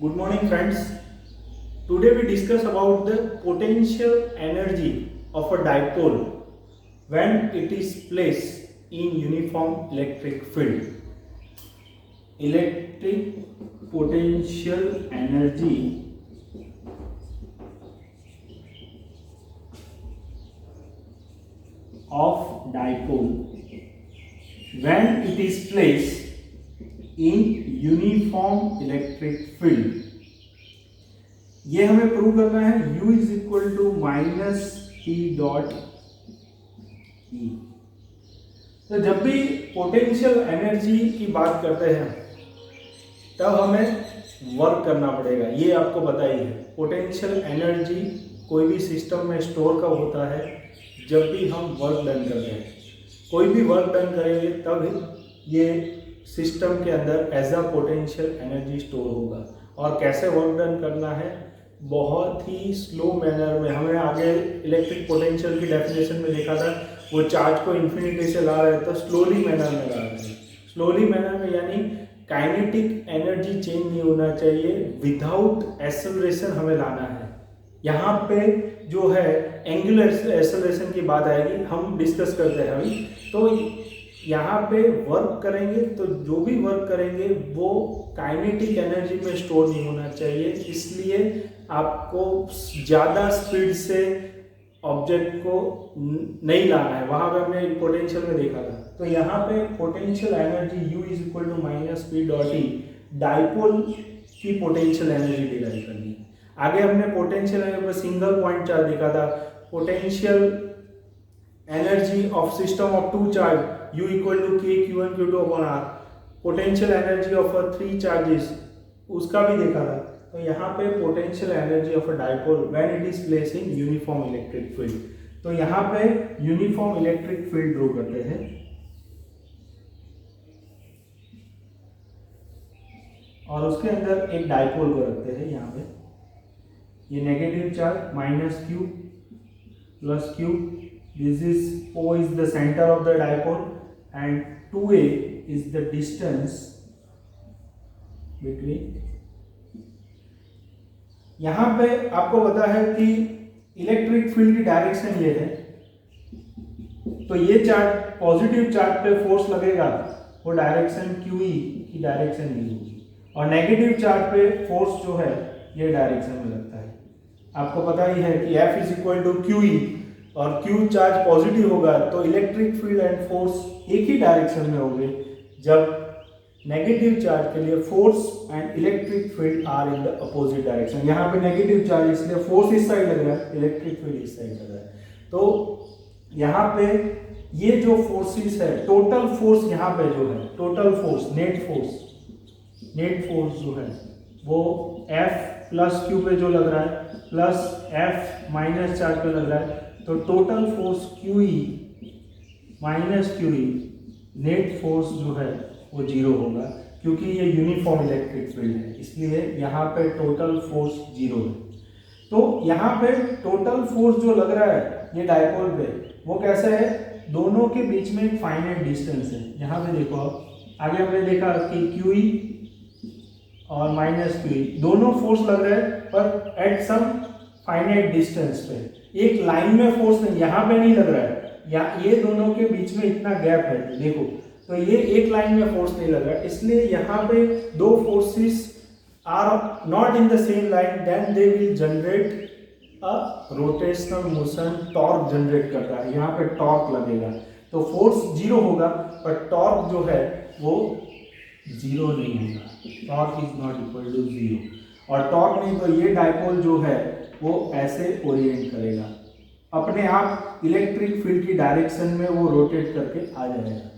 Good morning, friends. Today we discuss about the potential energy of a dipole when it is placed in uniform electric field. Electric potential energy of dipole when it is placed in uniform electric field. ये हमें prove करना है U is equal to minus P dot E. तो जब भी potential energy की बात करते हैं तब हमें वर्क करना पड़ेगा, ये आपको पता ही है। पोटेंशियल एनर्जी कोई भी सिस्टम में स्टोर कब होता है? जब भी हम वर्क डन करते हैं। कोई भी वर्क डन करेंगे तब ये सिस्टम के अंदर as a potential energy store होगा। और कैसे वर्क डन करना है? बहुत ही स्लो मैनर में। हमें आगे इलेक्ट्रिक पोटेंशियल की डेफिनेशन में देखा था, वो चार्ज को इन्फिनिटी से ला रहे हैं तो स्लोली मैनर में ला रहे हैं। स्लोली मैनर में यानी काइनेटिक एनर्जी चेंज नहीं होना चाहिए, विदाउट एक्सेलरेशन हमें लाना है। यहाँ पे जो है एंगुलर एक्सेलरेशन की बात आएगी, हम डिस्कस करते हैं अभी। तो यहाँ पे वर्क करेंगे तो जो भी वर्क करेंगे वो काइनेटिक एनर्जी में स्टोर नहीं होना चाहिए, इसलिए आपको ज़्यादा स्पीड से ऑब्जेक्ट को नहीं लाना है। वहाँ पे हमने पोटेंशियल में देखा था। तो यहाँ पे potential energy U is equal to minus P dot E, dipole की पोटेंशियल एनर्जी डिराइव करनी है। आगे हमने पोटेंशियल एनर्जी पर सिंगल पॉइंट चार्ज देखा था। Potential energy of system of two charge U equal to K Q1 Q2 upon R। Potential energy of three charges उसका भी देखा था। तो यहाँ पे potential energy of a dipole when it is placed in uniform electric field. तो यहाँ पे यूनिफॉर्म इलेक्ट्रिक फील्ड ड्रॉ करते हैं और उसके अंदर एक डाइपोल को रखते हैं। यहाँ पे ये negative charge minus Q plus Q, this is O is the center of the dipole and 2a is the distance between। यहाँ पे आपको पता है कि इलेक्ट्रिक फील्ड की डायरेक्शन ये है, तो ये चार्ज पॉजिटिव चार्ज पे फोर्स लगेगा, वो डायरेक्शन QE की डायरेक्शन ये होगी, और नेगेटिव चार्ज पे फोर्स जो है ये डायरेक्शन में लगता है। आपको पता ही है कि F is equal to QE और Q चार्ज पॉजिटिव होगा तो इलेक्ट्रिक फील्ड एंड फोर्स एक ही डायरेक्शन में होंगे। जब नेगेटिव चार्ज के लिए force and electric field are in the opposite direction. यहाँ पे नेगेटिव चार्ज इसलिए फोर्स इस साइड लग रहा है, इलेक्ट्रिक फील्ड इस साइड लग रहा है। तो यहाँ पे ये जो फोर्सेस है, टोटल फोर्स यहाँ पे जो है, टोटल फोर्स नेट फोर्स जो है वो F प्लस Q पे जो लग रहा है प्लस F माइनस चार्ज पे लग रहा है, तो total force QE minus QE net force जो है वो जीरो होगा, क्योंकि ये यूनिफॉर्म इलेक्ट्रिक फील्ड है, इसलिए यहाँ पे टोटल फोर्स जीरो है। तो यहाँ पे टोटल फोर्स जो लग रहा है ये डाइपोल पे, वो कैसे है? दोनों के बीच में एक फाइनाइट डिस्टेंस है। यहाँ पे देखो आप, आगे हमने देखा कि QE और माइनस QE दोनों फोर्स लग रहे हैं पर एट सम फाइनाइट डिस्टेंस पे। एक लाइन में फोर्स नहीं, यहाँ पे नहीं लग रहा है, या ये दोनों के बीच में इतना गैप है देखो, तो ये एक लाइन में फोर्स नहीं लग रहा है, इसलिए यहाँ पे दो forces are not in the same line, then they will generate a rotational motion, torque generate करता है। यहाँ पे टॉर्क लगेगा तो फोर्स जीरो होगा, पर टॉर्क जो है वो जीरो नहीं होगा। Torque is not equal to zero, और टॉर्क नहीं तो ये डाइपोल जो है वो ऐसे ओरिएंट करेगा, अपने आप इलेक्ट्रिक फील्ड की डायरेक्शन में वो रोटेट करके आ जाएगा।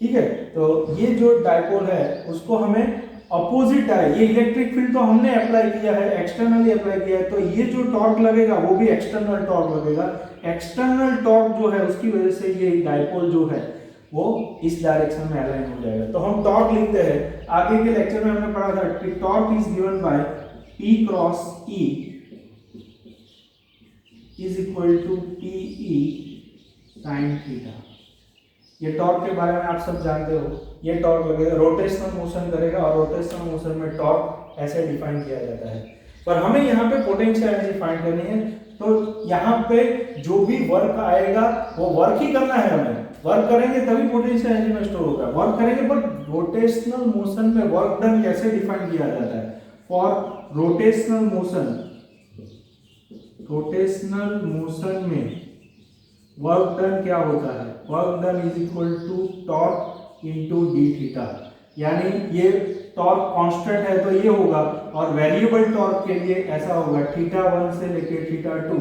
ठीक है, तो ये जो डाइपोल है उसको हमें अपोजिट है। ये इलेक्ट्रिक फील्ड तो हमने अप्लाई किया है, एक्सटर्नली अप्लाई किया है, तो ये जो टॉर्क लगेगा वो भी एक्सटर्नल टॉर्क लगेगा। एक्सटर्नल टॉर्क जो है उसकी वजह से ये डाइपोल जो है वो इस डायरेक्शन में अलाइन हो जाएगा। तो हम टॉर्क लिखते हैं, आगे के लेक्चर में हमने पढ़ा था कि torque is given by P cross E is equal to PE sin theta. ये टॉर्क के बारे में आप सब जानते हो, ये टॉर्क लगेगा, रोटेशनल मोशन करेगा और रोटेशनल मोशन में टॉर्क ऐसे डिफाइन किया जाता है। पर हमें यहाँ पे पोटेंशियल एनर्जी फाइंड करनी है, तो यहाँ पे जो भी वर्क आएगा वो वर्क ही करना है हमें, वर्क करेंगे तभी पोटेंशियल एनर्जी में स्टोर होगा, वर्क करेंगे। बट रोटेशनल मोशन में वर्क डन कैसे डिफाइन किया जाता है? For rotational motion, rotational motion में वर्क डन क्या होता है? Work done is equal to torque into D theta, यानी ये टॉर्क कांस्टेंट है तो ये होगा, और वेरिएबल टॉर्क के लिए ऐसा होगा θ1 से लेके θ2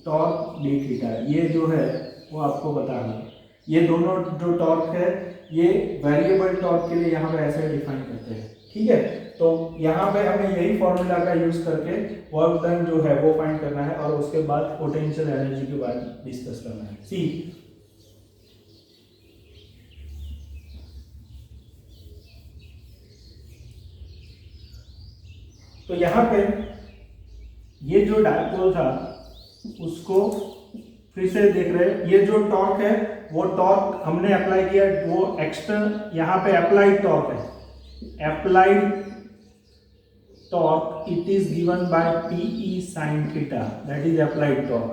टॉर्क डी थीटा। ये जो है वो आपको बताना है, ये दोनों जो टॉर्क है ये वेरिएबल टॉर्क के लिए यहाँ पे ऐसे डिफाइन करते हैं, ठीक है। तो यहाँ पे हमें यही फॉर्मूला का यूज करके वर्क डन जो है वो फाइंड करना है और उसके बाद पोटेंशियल एनर्जी के बारे में डिस्कस करना है। सी तो यहाँ पे ये जो डायपोल था उसको फिर से देख रहे हैं, ये जो टॉर्क है वो टॉर्क हमने अप्लाई किया, वो एक्सटर्नल यहाँ पे अप्लाइड टॉर्क है, applied torque it is given bye PE sin theta, that is applied torque.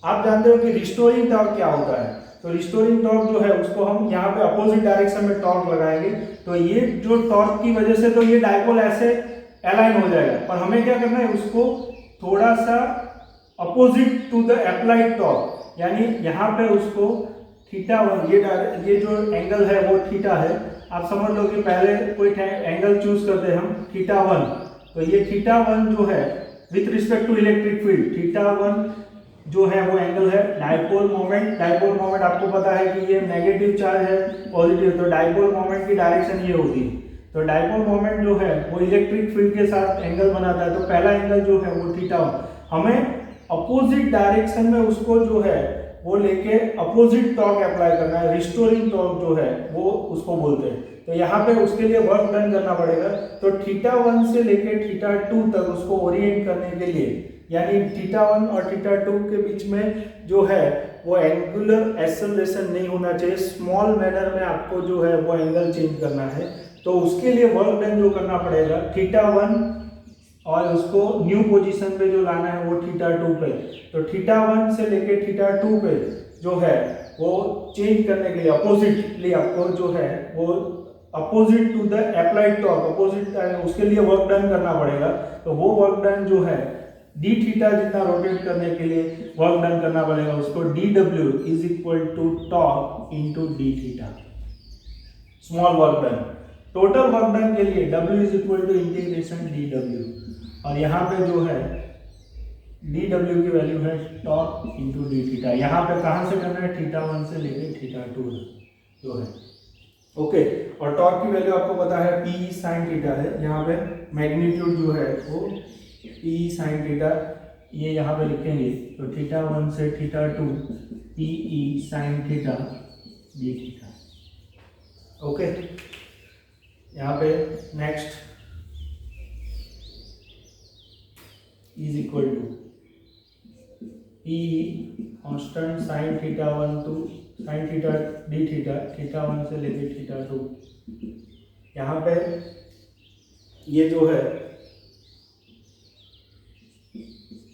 आप जानते हो कि रिस्टोरिंग टॉर्क क्या होता है? तो रिस्टोरिंग टॉर्क जो है उसको हम यहाँ पे अपोजिट डायरेक्शन में टॉर्क लगाएंगे, तो ये जो टॉर्क की वजह से तो ये डायपोल ऐसे अलाइन हो जाएगा, पर हमें क्या करना है उसको थोड़ा सा opposite to the applied torque, यानी यहाँ पे उसको θ1, ये जो एंगल है वो थीटा है, आप समझ लो कि पहले कोई एंगल चूज करते हैं हम θ1, तो ये θ1 जो है with respect to electric field, θ1 जो है वो एंगल है। डायपोल मोमेंट, डायपोल मोमेंट आपको पता है कि ये नेगेटिव चार्ज है पॉजिटिव, तो डायपोल मोमेंट की डायरेक्शन ये होगी, तो डायपोल मोमेंट जो है वो इलेक्ट्रिक फील्ड के साथ एंगल बनाता है, तो पहला एंगल जो है वो θ1, हमें अपोजिट डायरेक्शन में उसको जो है वो लेके अपोजिट टॉर्क अप्लाई करना है, रिस्टोरिंग टॉर्क जो है वो उसको बोलते हैं। तो यहाँ पे उसके लिए वर्क डन करना पड़ेगा, तो θ1 से लेके θ2 तक उसको ओरिएंट करने के लिए, यानी θ1 और θ2 के बीच में जो है वो एंगुलर एक्सेलरेशन नहीं होना चाहिए, स्मॉल मैनर में आपको जो है वो एंगल चेंज करना है। तो उसके लिए वर्क डन जो करना पड़ेगा θ1 और उसको न्यू पोजीशन पे जो लाना है वो θ2 पे, तो θ1 से लेके θ2 पे जो है वो चेंज करने के लिए अपोजिटली आपको जो है वो opposite to the applied torque, opposite उसके लिए वर्क डन करना पड़ेगा। तो वो वर्क डन जो है डी थीटा जितना रोटेट करने के लिए वर्क डन करना पड़ेगा, उसको dw is equal to torque into D theta, small work done. Total work done के लिए w is equal to integration dw, और यहाँ पे जो है dw की वैल्यू है टॉर्क इनटू डी थीटा। यहाँ पे कहाँ से करना है? θ1 से लेके θ2 जो है, ओके। और टॉर्क की वैल्यू आपको पता है PE sin थीटा है, यहाँ पे मैग्नीट्यूड जो है वो PE sin थीटा, ये यहाँ पे लिखेंगे, तो θ1 से θ2 PE sin theta d theta, okay. यहाँ पे next is equal to PE constant sin θ1 to sin theta d theta, θ1 से लेके θ2, यहाँ पे ये जो है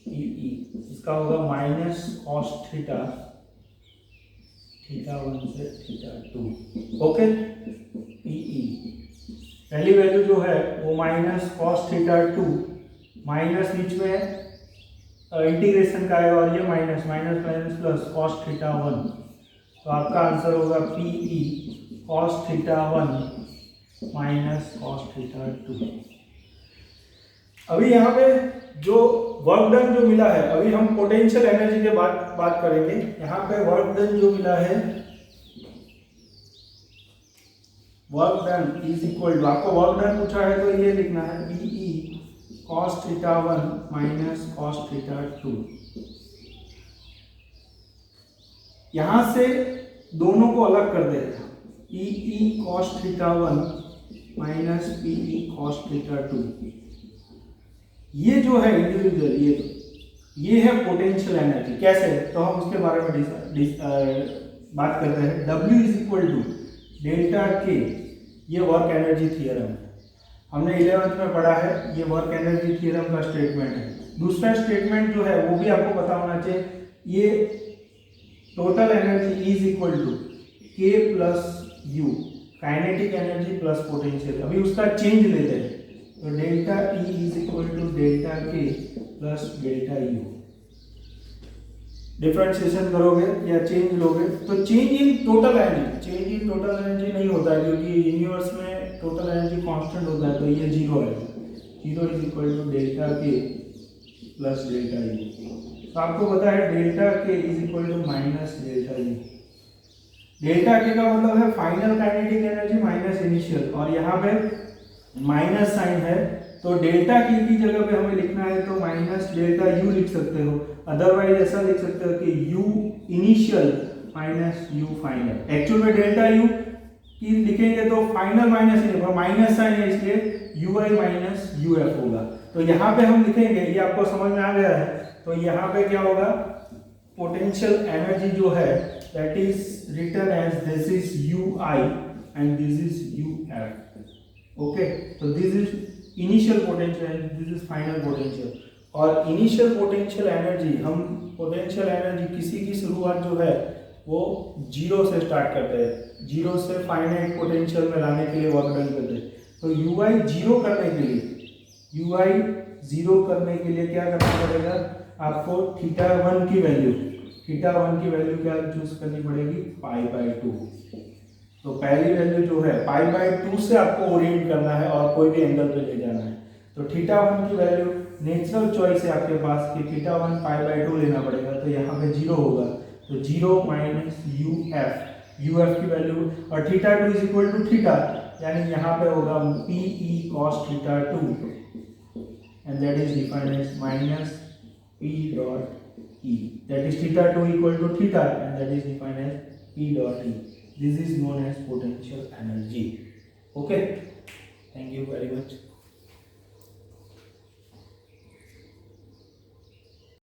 PE इसका होगा माइनस cos थीटा, θ1 से θ2, ओके। PE पहली वैल्यू जो है वो माइनस cos θ2, माइनस बीच में इंटीग्रेशन का है और ये minus minus minus plus cos θ1, तो आपका आंसर होगा PE cos θ1 माइनस cos θ2। अभी यहाँ पे जो वर्क डन जो मिला है, अभी हम पोटेंशियल एनर्जी के बात करेंगे। यहाँ पे वर्क डन जो मिला है, work done is equal to, आपको वर्क डन पूछा है तो ये लिखना है PE cos θ1 माइनस cos θ2। यहां से दोनों को अलग कर देगा, PE cos θ1 minus PE cos θ2। ये जो है इंडिविजुअल, ये है पोटेंशियल एनर्जी। कैसे? तो हम उसके बारे में बात करते हैं। W is equal to delta K, ये वर्क एनर्जी थियरम है, हमने 11th में पढ़ा है, ये वर्क एनर्जी थियरम का स्टेटमेंट है। दूसरा स्टेटमेंट जो है वो भी आपको पता होना चाहिए, ये total energy is equal to K plus U, kinetic energy plus potential. अभी उसका चेंज लेते हैं, तो delta E is equal to delta K plus delta U. Differentiation करोगे या चेंज लोगे तो चेंज इन टोटल एनर्जी नहीं होता है, क्योंकि यूनिवर्स में टोटल एनर्जी कांस्टेंट होता है, तो ये जीरो है। Zero is equal to delta K plus delta U. तो आपको पता है delta K is equal to minus delta U. Delta K का मतलब है final kinetic energy minus initial, और यहाँ पे माइनस साइन है, तो डेल्टा के की जगह पे हमें लिखना है तो माइनस डेल्टा यू लिख सकते हो, अदरवाइज ऐसा लिख सकते हो कि you initial minus you final. Actual में डेल्टा यू की लिखेंगे तो फाइनल माइनस नहीं होगा, माइनस साइन है इसलिए you I minus U F होगा। तो यहाँ पे हम लिखेंगे, ये आपको समझ में आ गया है, तो यहाँ पे क्या होगा, पोटेंशियल एनर्जी जो है that is written as this is U I and this is U F. Okay, तो this is initial potential, this is final potential. और इनिशियल पोटेंशियल एनर्जी, हम पोटेंशियल एनर्जी किसी की शुरुआत जो है वो जीरो से स्टार्ट करते हैं, जीरो से फाइनाइट पोटेंशियल में लाने के लिए वर्क डन करते हैं। तो यू आई जीरो करने के लिए, यू आई जीरो करने के लिए क्या करना पड़ेगा आपको, थीटा वन की वैल्यू क्या चूज करनी पड़ेगी, पाई बाय 2। तो पहली वैल्यू जो है पाई बाय 2 से आपको ओरिएंट करना है और कोई भी एंगल पे ले जाना है। तो थीटा वन की वैल्यू नेचुरल चॉइस है आपके पास कि थीटा वन पाई बाय 2 लेना पड़ेगा, तो यहाँ पे जीरो होगा, तो जीरो माइनस यू एफ की वैल्यू, और theta two is equal to theta, यानी यहाँ पे होगा P E cos theta 2 and that is defined as minus P dot E, that is theta 2 equal to theta and that is defined as P dot E. This is known as potential energy. Okay, thank you very much.